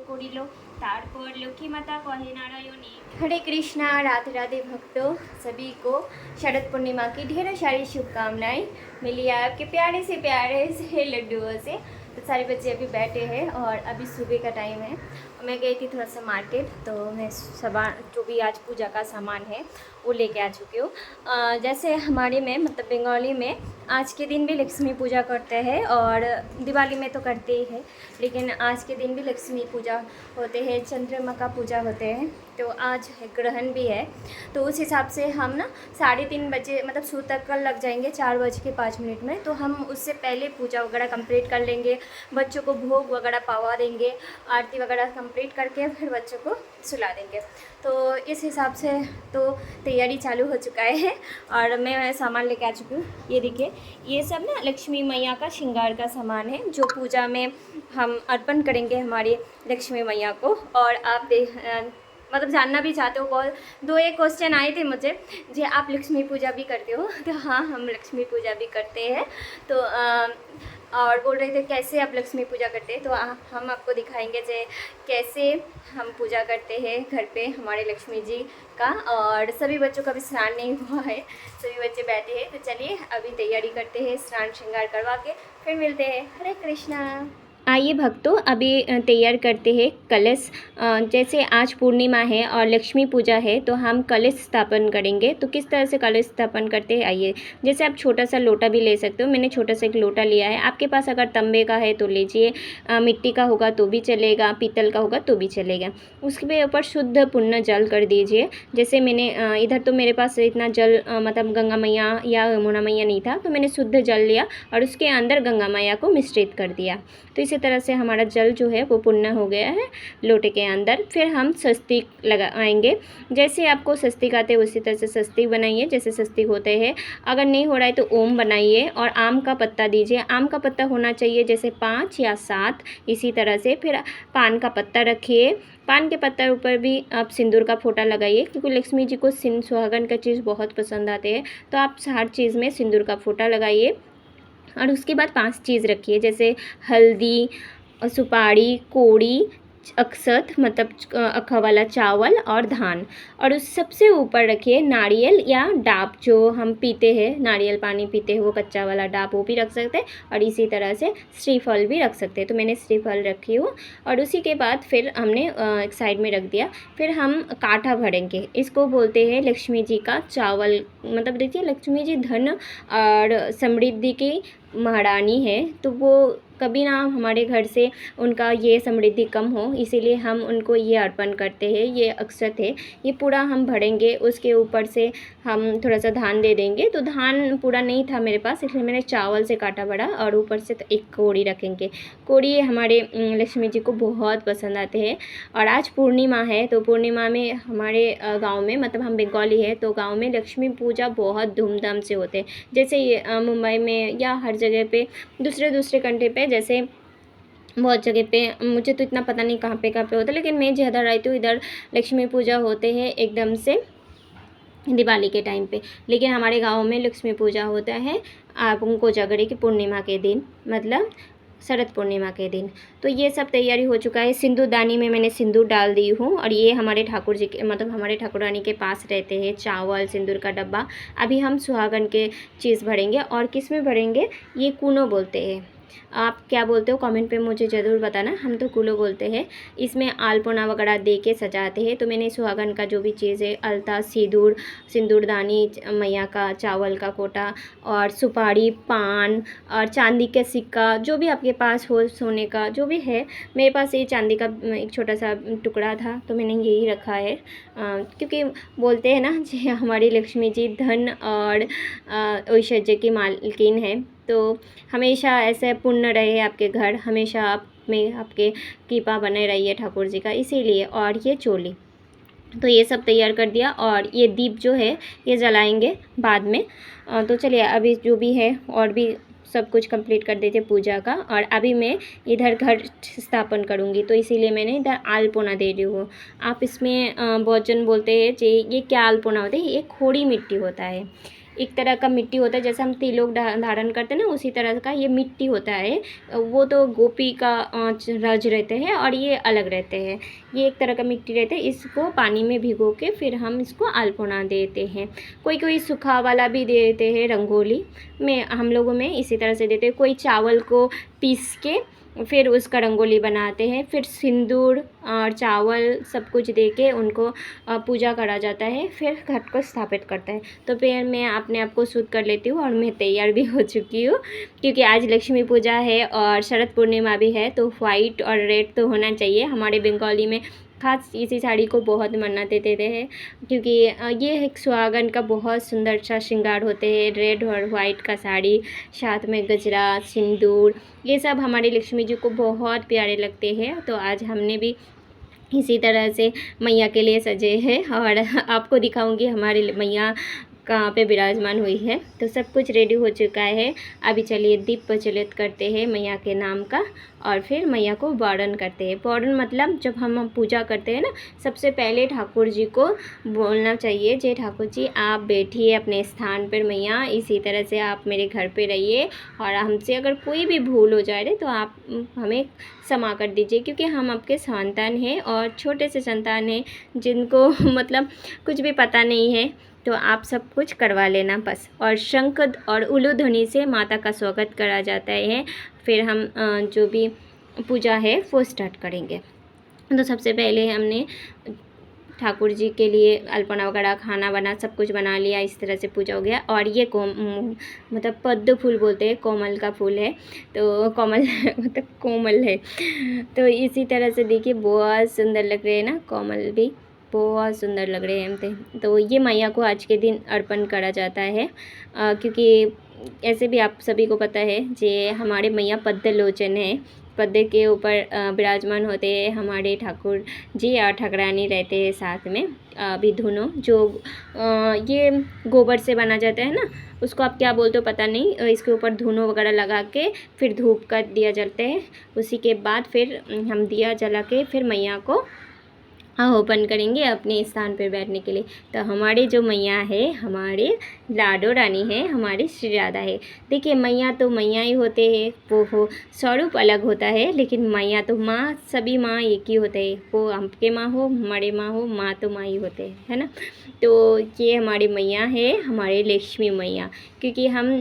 করিল। तारपर लक्ष्मी माता कहे नारायणी। हरे कृष्णा, राधे राधे भक्तों, सभी को शरद पूर्णिमा की ढेरों सारी शुभकामनाएं। मिली आपके प्यारे से लड्डुओं से। तो सारे बच्चे अभी बैठे हैं और अभी सुबह का टाइम है। मैं गई थी थोड़ा सा मार्केट, तो मैं सामान जो भी आज पूजा का सामान है वो लेके आ चुकी हूँ। जैसे हमारे में मतलब बंगाली में आज के दिन भी लक्ष्मी पूजा करते हैं और दिवाली में तो करते ही हैं, लेकिन आज के दिन भी लक्ष्मी पूजा होते हैं, चंद्रमा का पूजा होते हैं। तो आज ग्रहण भी है, तो उस हिसाब से हम ना 3:30 बजे मतलब सूतक कल लग जाएंगे 4:05 में। तो हम उससे पहले पूजा वगैरह कंप्लीट कर लेंगे, बच्चों को भोग वगैरह पवा देंगे, आरती वगैरह कंप्लीट करके फिर बच्चों को सुला देंगे। तो इस हिसाब से तो तैयारी चालू हो चुका है और मैं सामान लेके आ चुकी हूँ। ये देखिए, ये सब ना लक्ष्मी मैया का श्रृंगार का सामान है जो पूजा में हम अर्पण करेंगे हमारी लक्ष्मी मैया को। और आप मतलब जानना भी चाहते हो, बहुत 2-1 क्वेश्चन आए थे मुझे जी आप लक्ष्मी पूजा भी करते हो। तो हाँ, हम लक्ष्मी पूजा भी करते हैं। तो और बोल रहे थे कैसे आप लक्ष्मी पूजा करते हैं, तो हम आपको दिखाएंगे जे कैसे हम पूजा करते हैं घर पे हमारे लक्ष्मी जी का। और सभी बच्चों का भी स्नान नहीं हुआ है, सभी बच्चे बैठे हैं। तो चलिए अभी तैयारी करते हैं, स्नान श्रृंगार करवा के फिर मिलते हैं। हरे कृष्णा। आइए भक्तों, अभी तैयार करते हैं कलश। जैसे आज पूर्णिमा है और लक्ष्मी पूजा है, तो हम कलश स्थापन करेंगे। तो किस तरह से कलश स्थापन करते हैं आइए। जैसे आप छोटा सा लोटा भी ले सकते हो, मैंने छोटा सा एक लोटा लिया है। आपके पास अगर तांबे का है तो लीजिए, मिट्टी का होगा तो भी चलेगा, पीतल का होगा तो भी चलेगा। उसके ऊपर शुद्ध पुण्य जल कर दीजिए। जैसे मैंने इधर तो मेरे पास इतना जल मतलब गंगा मैया या यमुना मैया नहीं था, तो मैंने शुद्ध जल लिया और उसके अंदर गंगा मैया को मिश्रित कर दिया। तो इसी तरह से हमारा जल जो है वो पुण्य हो गया है लोटे के अंदर। फिर हम स्वस्तिक लगाएंगे। जैसे आपको स्वस्तिक आते हैं उसी तरह से स्वस्तिक बनाइए जैसे स्वस्तिक होते हैं। अगर नहीं हो रहा है तो ओम बनाइए और आम का पत्ता दीजिए। आम का पत्ता होना चाहिए जैसे 5 या 7, इसी तरह से। फिर पान का पत्ता रखिए। पान के पत्ते ऊपर भी आप सिंदूर का फोटा लगाइए, क्योंकि लक्ष्मी जी को सुहागन का चीज़ बहुत पसंद आते हैं। तो आप हर चीज़ में सिंदूर का फोटा लगाइए। और उसके बाद 5 चीज़ रखिए, जैसे हल्दी, सुपारी, कोड़ी, अक्षत मतलब अखा वाला चावल और धान। और उस सबसे ऊपर रखिए नारियल या डाब, जो हम पीते हैं, नारियल पानी पीते हैं वो कच्चा वाला डाब, वो भी रख सकते हैं। और इसी तरह से श्रीफल भी रख सकते हैं। तो मैंने श्रीफल रखी हूँ। और उसी के बाद फिर हमने एक साइड में रख दिया। फिर हम काठा भरेंगे। इसको बोलते हैं लक्ष्मी जी का चावल। मतलब देखिए, लक्ष्मी जी धन और समृद्धि की महारानी है, तो वो कभी ना हमारे घर से उनका ये समृद्धि कम हो, इसीलिए हम उनको ये अर्पण करते हैं। ये अक्षत है, ये पूरा हम भरेंगे। उसके ऊपर से हम थोड़ा सा धान दे देंगे। तो धान पूरा नहीं था मेरे पास, इसलिए मैंने चावल से काटा भरा। और ऊपर से तो एक कोड़ी रखेंगे। कोड़ी हमारे लक्ष्मी जी को बहुत पसंद आते हैं। और आज पूर्णिमा है, तो पूर्णिमा में हमारे गाँव में, मतलब हम बंगाली है तो गाँव में लक्ष्मी पूजा बहुत धूमधाम से होते हैं। जैसे ये मुंबई में या हर जगह पे, दूसरे कंट्री पे, जैसे बहुत जगह पे, मुझे तो इतना पता नहीं कहाँ पे होता है, लेकिन मैं जिधर रहती हूँ इधर लक्ष्मी पूजा होते हैं एकदम से दिवाली के टाइम पे। लेकिन हमारे गांव में लक्ष्मी पूजा होता है आपको जगड़ी की पूर्णिमा के दिन, मतलब शरद पूर्णिमा के दिन। तो ये सब तैयारी हो चुका है। सिंदूरदानी में मैंने सिंदूर डाल दी हूँ। और ये हमारे ठाकुर जी के, मतलब हमारे ठाकुर रानी के पास रहते हैं चावल, सिंदूर का डब्बा। अभी हम सुहागन के चीज़ भरेंगे। और किस में भरेंगे, ये कूनो बोलते हैं। आप क्या बोलते हो कमेंट पे मुझे ज़रूर बताना। हम तो कूलो बोलते हैं। इसमें आलपना वगैरह दे के सजाते हैं। तो मैंने सुहागन का जो भी चीज़ है, अलता, सिंदूर, सिंदूरदानी, मैया का चावल का कोटा और सुपारी, पान और चांदी का सिक्का, जो भी आपके पास हो, सोने का जो भी है। मेरे पास ये चांदी का एक छोटा सा टुकड़ा था, तो मैंने यही रखा है। क्योंकि बोलते हैं ना जी हमारी लक्ष्मी जी धन और ऐश्वर्य की मालकिन है। तो हमेशा ऐसे पुण्य रहे आपके घर, हमेशा आप में आपके कृपा बने रही है ठाकुर जी का, इसीलिए। और ये चोली, तो ये सब तैयार कर दिया। और ये दीप जो है ये जलाएंगे बाद में। तो चलिए अभी जो भी है और भी सब कुछ कंप्लीट कर देते पूजा का। और अभी मैं इधर घर स्थापन करूँगी, तो इसीलिए मैंने इधर आलपोना दे रही हूँ। आप इसमें बहुत जन बोलते हैं कि ये क्या आलपोना होता है, ये खोड़ी मिट्टी होता है। एक तरह का मिट्टी होता है, जैसे हम तिलक धारण करते हैं ना, उसी तरह का ये मिट्टी होता है। वो तो गोपी का रज रहते हैं और ये अलग रहते हैं। ये एक तरह का मिट्टी रहते हैं, इसको पानी में भिगो के फिर हम इसको अल्पना देते हैं। कोई कोई सूखा वाला भी देते हैं, रंगोली में हम लोगों में इसी तरह से देते हैं। कोई चावल को पीस के फिर उसका रंगोली बनाते हैं, फिर सिंदूर और चावल सब कुछ दे के उनको पूजा करा जाता है, फिर घट को स्थापित करता है। तो फिर मैं अपने आप को शुद्ध कर लेती हूँ और मैं तैयार भी हो चुकी हूँ, क्योंकि आज लक्ष्मी पूजा है और शरद पूर्णिमा भी है, तो वाइट और रेड तो होना चाहिए। हमारे बंगाली में खास इसी साड़ी को बहुत मान्यता देते हैं, क्योंकि ये एक सुहागन का बहुत सुंदर सा श्रृंगार होते हैं। रेड और वाइट का साड़ी, साथ में गजरा, सिंदूर, ये सब हमारी लक्ष्मी जी को बहुत प्यारे लगते हैं। तो आज हमने भी इसी तरह से मैया के लिए सजे हैं और आपको दिखाऊंगी हमारी मैया कहाँ पे विराजमान हुई है। तो सब कुछ रेडी हो चुका है। अभी चलिए दीप प्रज्वलित करते हैं मैया के नाम का और फिर मैया को वारण करते हैं। वारण मतलब जब हम पूजा करते हैं ना, सबसे पहले ठाकुर जी को बोलना चाहिए, जय ठाकुर जी आप बैठिए अपने स्थान पर, मैया इसी तरह से आप मेरे घर पे रहिए और हमसे अगर कोई भी भूल हो जाए तो आप हमें क्षमा कर दीजिए, क्योंकि हम आपके संतान हैं और छोटे से संतान हैं जिनको मतलब कुछ भी पता नहीं है। तो आप सब कुछ करवा लेना बस। और शंख और उल्लू ध्वनि से माता का स्वागत करा जाता है। फिर हम जो भी पूजा है वो स्टार्ट करेंगे। तो सबसे पहले हमने ठाकुर जी के लिए अल्पना वगैरह खाना बना सब कुछ बना लिया, इस तरह से पूजा हो गया। और ये मतलब पद्म फूल बोलते हैं, कोमल का फूल है, तो कोमल मतलब कोमल है। तो इसी तरह से देखिए बहुत सुंदर लग रहे हैं ना, कोमल भी बहुत सुंदर लग रहे हैं। तो ये मैया को आज के दिन अर्पण करा जाता है, क्योंकि ऐसे भी आप सभी को पता है जे हमारे मैया पद्म लोचन है। पद्म के ऊपर विराजमान होते हैं हमारे ठाकुर जी और ठाकुरानी रहते हैं साथ में। अभी धुनो जो ये गोबर से बना जाता है ना, उसको आप क्या बोलते हो पता नहीं, इसके ऊपर धुनो वगैरह लगा के फिर धूप का दिया जलते हैं। उसी के बाद फिर हम दिया जला के फिर मैया को ओपन करेंगे अपने स्थान पर बैठने के लिए। तो हमारे जो मैया है, हमारे लाडो रानी है, हमारी श्री राधा है। देखिए मैया तो मैया ही होते हैं, वो हो स्वरूप अलग होता है, लेकिन मैया तो माँ, सभी माँ एक ही होते हैं। वो आपके माँ हो, हमारे माँ हो, माँ तो माँ ही होते हैं, है ना। तो ये हमारी मैया है, हमारे लक्ष्मी मैया। क्योंकि हम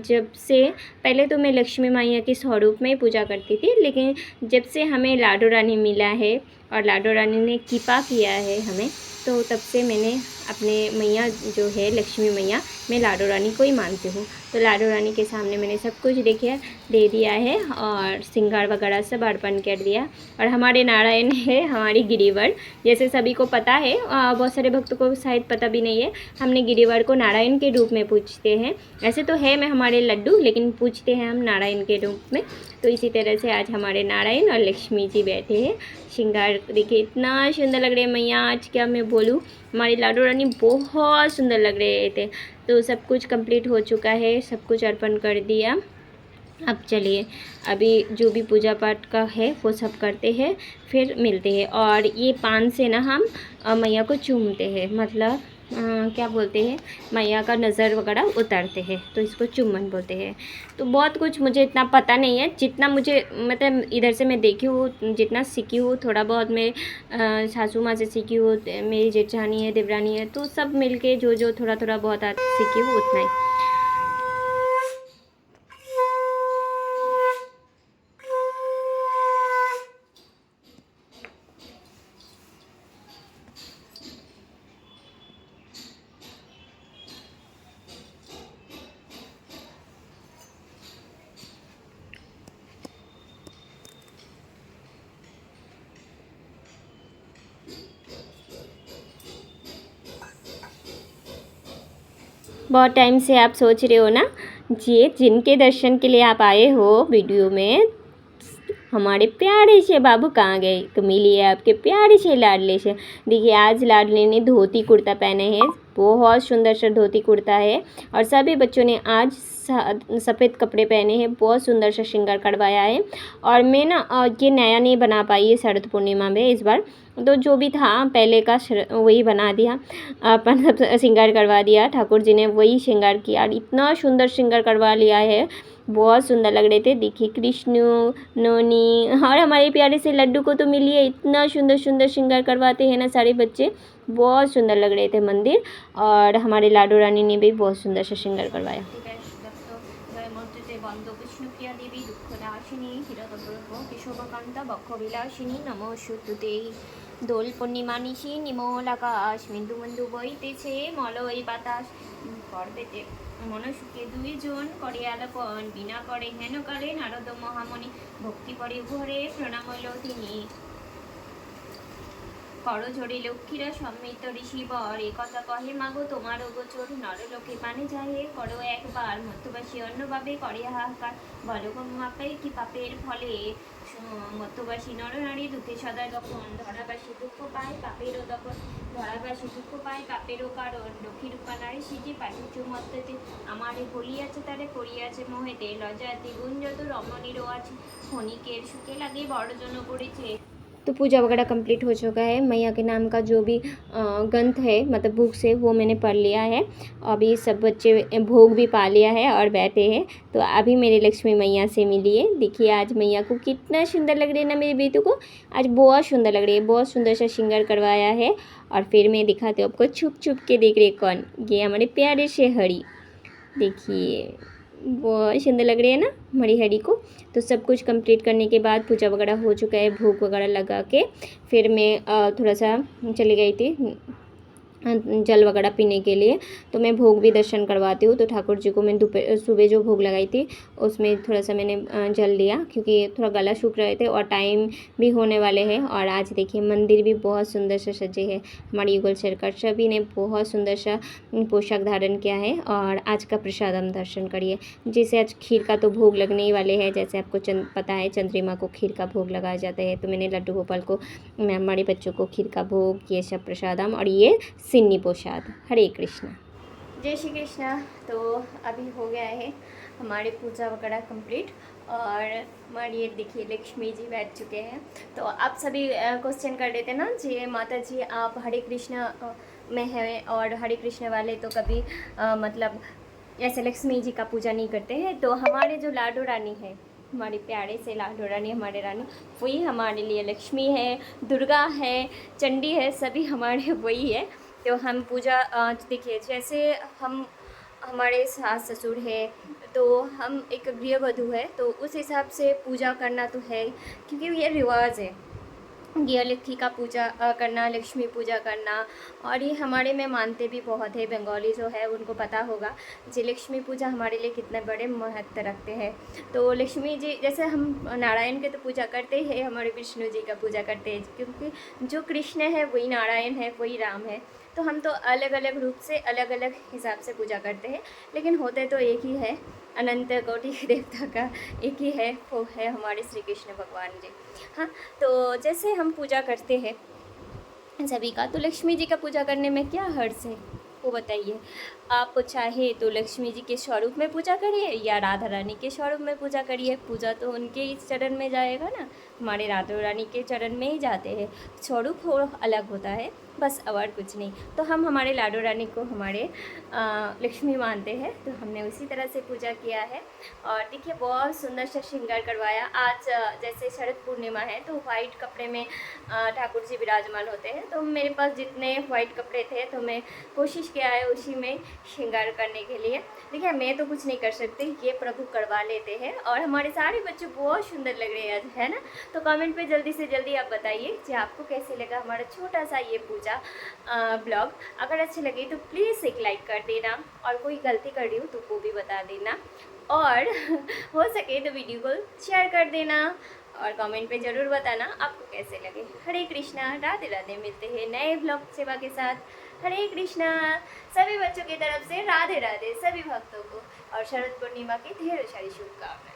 जब से पहले तो मैं लक्ष्मी मैया के स्वरूप में ही पूजा करती थी, लेकिन जब से हमें लाडो रानी मिला है और लाडो रानी ने कृपा किया है हमें, तो तब से मैंने अपने मैया जो है लक्ष्मी मैया, मैं लाडो रानी को ही मानती हूँ। तो लाडो रानी के सामने मैंने सब कुछ दे दिया है और श्रृंगार वगैरह सब अर्पण कर दिया। और हमारे नारायण है हमारी गिरिवर, जैसे सभी को पता है, बहुत सारे भक्तों को शायद पता भी नहीं है, हमने गिरिवर को नारायण के रूप में पूजते हैं। ऐसे तो है मैं हमारे लड्डू, लेकिन पूजते हैं हम नारायण के रूप में। तो इसी तरह से आज हमारे नारायण और लक्ष्मी जी बैठे हैं। श्रृंगार देखिए इतना सुंदर लग रहे हैं मैया, आज क्या मैं बोलूँ, हमारी लाडो रानी बहुत सुंदर लग रहे थे। तो सब कुछ कंप्लीट हो चुका है, सब कुछ अर्पण कर दिया। अब चलिए अभी जो भी पूजा पाठ का है वो सब करते हैं, फिर मिलते हैं। और ये पान से ना हम मैया को चूमते हैं, मतलब क्या बोलते हैं, मैया का नज़र वगैरह उतारते हैं, तो इसको चुम्बन बोलते हैं। तो बहुत कुछ मुझे इतना पता नहीं है, जितना मुझे मतलब इधर से मैं देखी हूँ, जितना सीखी हूँ, थोड़ा बहुत मैं सासू माँ से सीखी हूँ, मेरी जेठानी है, देवरानी है, तो सब मिलके जो जो थोड़ा थोड़ा बहुत सीखी हूँ उतना ही। बहुत टाइम से आप सोच रहे हो ना, ये जिनके दर्शन के लिए आप आए हो वीडियो में, हमारे प्यारे से बाबू कहाँ गए? तो मिलिए आपके प्यारे से लाडले से। देखिए आज लाडले ने धोती कुर्ता पहने हैं, बहुत सुंदर सा धोती कुर्ता है। और सभी बच्चों ने आज सफ़ेद कपड़े पहने हैं, बहुत सुंदर सा श्रृंगार करवाया है। और मैं ना ये नया नहीं बना पाई है शरद पूर्णिमा में इस बार, तो जो भी था पहले का वही बना दिया, अपन सब श्रृंगार करवा दिया। ठाकुर जी ने वही श्रृंगार किया और इतना सुंदर श्रृंगार करवा लिया है, बहुत सुंदर लग रहे थे। देखिए कृष्णु, नोनी और हमारे प्यारे से लड्डू को तो मिलिए इतना सुंदर सुंदर श्रृंगार करवाते हैं ना सारे बच्चे, बहुत सुंदर लग रहे थे मंदिर। और हमारे लाडो रानी ने भी बहुत सुंदर सा श्रृंगार करवाया। विष्णुप्रिया देवी दुःखनाशिनी हिरण्यगर्भ बक्षविलासिनी नमोस्तुते। দোল পূর্ণিমা নিশি নিমল আকাশ বিন্দু বিন্দু বইতেছে মলয় বাতাস পর্বেতে মনসুখে দুইজন করে আলাপন বিনা করে হেন কালে নারদ মহামণি ভক্তি করে ঘরে প্রণাম হইল তিনি। করঝরে লক্ষ্মীরা সম্মিত ঋষিবর এ কথা কহে মাগো তোমারও গোচর নরলোকে পানে যায় করো একবার মধ্যবাসী অন্যভাবে করে হাহাকার বলো মাপে কি পাপের ফলে মধ্যবাসী নরনারী দুঃখে সদা যখন ধরাবাসী দুঃখ পায় পাপেরও তখন ধরাবাসী দুঃখ পায় পাপেরও কারণ লক্ষ্মী রূপা নারী সিটি পাঠিয়েছ মধ্যতে আমারে বলিয়াছে তারে করিয়াছে মোহেতে লজ্জাতি গুণ যত রমণীরও আছে ক্ষণিকের সুখে লাগে বড়জন করেছে। तो पूजा वगैरह कंप्लीट हो चुका है। मैया के नाम का जो भी ग्रंथ है मतलब बुक से वो मैंने पढ़ लिया है। अभी सब बच्चे भोग भी पा लिया है और बैठे हैं। तो अभी मेरे लक्ष्मी मैया से मिली है। देखिए आज मैया को कितना सुंदर लग रही है ना, मेरे बेटू को आज बहुत सुंदर लग रही है, बहुत सुंदर सा श्रृंगार करवाया है। और फिर मैं दिखाती हूँ आपको, छुप छुप के देख रहे कौन, ये हमारे प्यारे से हरी, देखिए बहुत सुंदर लग रही है ना हमारी हरी को। तो सब कुछ कंप्लीट करने के बाद पूजा वगैरह हो चुका है, भोग वगैरह लगा के फिर मैं थोड़ा सा चली गई थी जल वगैरह पीने के लिए। तो मैं भोग भी दर्शन करवाती हूँ। तो ठाकुर जी को मैं दोपहर सुबह जो भोग लगाई थी उसमें थोड़ा सा मैंने जल लिया, क्योंकि थोड़ा गला सूख रहे थे और टाइम भी होने वाले हैं। और आज देखिए मंदिर भी बहुत सुंदर से सजे है। हमारी युगल सरकार सभी ने बहुत सुंदर सा पोशाक धारण किया है। और आज का प्रसाद हम दर्शन करिए। जैसे आज खीर का तो भोग लगने ही वाले हैं, जैसे आपको पता है चंद्रिमा को खीर का भोग लगाया जाता है। तो मैंने लड्डू गोपाल को, मैं हमारे बच्चों को खीर का भोग, ये सब प्रसादम और ये सिन्नी प्रसाद। हरे कृष्णा, जय श्री कृष्णा। तो अभी हो गया है हमारे पूजा वगैरह कंप्लीट। और हमारे ये देखिए लक्ष्मी जी बैठ चुके हैं। तो आप सभी क्वेश्चन कर रहे थे ना जी माता जी आप हरे कृष्णा में हैं और हरे कृष्ण वाले तो कभी मतलब ऐसे लक्ष्मी जी का पूजा नहीं करते हैं। तो हमारे जो लाडो रानी है, हमारे प्यारे से लाडो रानी, हमारे रानी वही हमारे लिए लक्ष्मी है, दुर्गा है, चंडी है, सभी हमारे वही है। तो हम पूजा देखिए जैसे हम हमारे सास ससुर है तो हम एक गृहवधू है, तो उस हिसाब से पूजा करना तो है, क्योंकि ये रिवाज है गृहलक्ष्मी का पूजा करना, लक्ष्मी पूजा करना। और ये हमारे में मानते भी बहुत है, बंगाली जो है उनको पता होगा जी लक्ष्मी पूजा हमारे लिए कितने बड़े महत्व रखते हैं। तो लक्ष्मी जी जैसे हम नारायण के तो पूजा करते ही है, हमारे विष्णु जी का पूजा करते हैं, क्योंकि जो कृष्ण है वही नारायण है, वही राम है। तो हम तो अलग अलग रूप से अलग अलग हिसाब से पूजा करते हैं, लेकिन होते तो एक ही है, अनंत कोटि देवता का एक ही है, वो है हमारे श्री कृष्ण भगवान जी। हाँ, तो जैसे हम पूजा करते हैं सभी का, तो लक्ष्मी जी का पूजा करने में क्या हर्ज है वो बताइए। आप चाहे तो लक्ष्मी जी के स्वरूप में पूजा करिए या राधा रानी के स्वरूप में पूजा करिए, पूजा तो उनके ही चरण में जाएगा ना, हमारे राधा रानी के चरण में ही जाते हैं। स्वरूप हो अलग होता है बस, और कुछ नहीं। तो हम हमारे लाडो रानी को हमारे लक्ष्मी मानते हैं, तो हमने उसी तरह से पूजा किया है। और देखिए बहुत सुंदर सा श्रृंगार करवाया। आज जैसे शरद पूर्णिमा है तो वाइट कपड़े में ठाकुर जी विराजमान होते हैं। तो मेरे पास जितने वाइट कपड़े थे तो मैं कोशिश किया है उसी में श्रृंगार करने के लिए। देखिए मैं तो कुछ नहीं कर सकती, ये प्रभु करवा लेते हैं। और हमारे सारे बच्चे बहुत सुंदर लग रहे हैं आज, है ना। तो कमेंट पे जल्दी से जल्दी आप बताइए कि आपको कैसे लगा हमारा छोटा सा ये पूजा ब्लॉग। अगर अच्छे लगे तो प्लीज़ एक लाइक कर देना, और कोई गलती कर रही हूँ तो वो भी बता देना, और हो सके तो वीडियो को शेयर कर देना, और कमेंट पे ज़रूर बताना आपको कैसे लगे। हरे कृष्णा, राधे राधे। मिलते हैं नए ब्लॉग सेवा के साथ। हरे कृष्णा। सभी बच्चों की तरफ से राधे राधे सभी भक्तों को, और शरद पूर्णिमा की ढेर सारी शुभकामनाएं।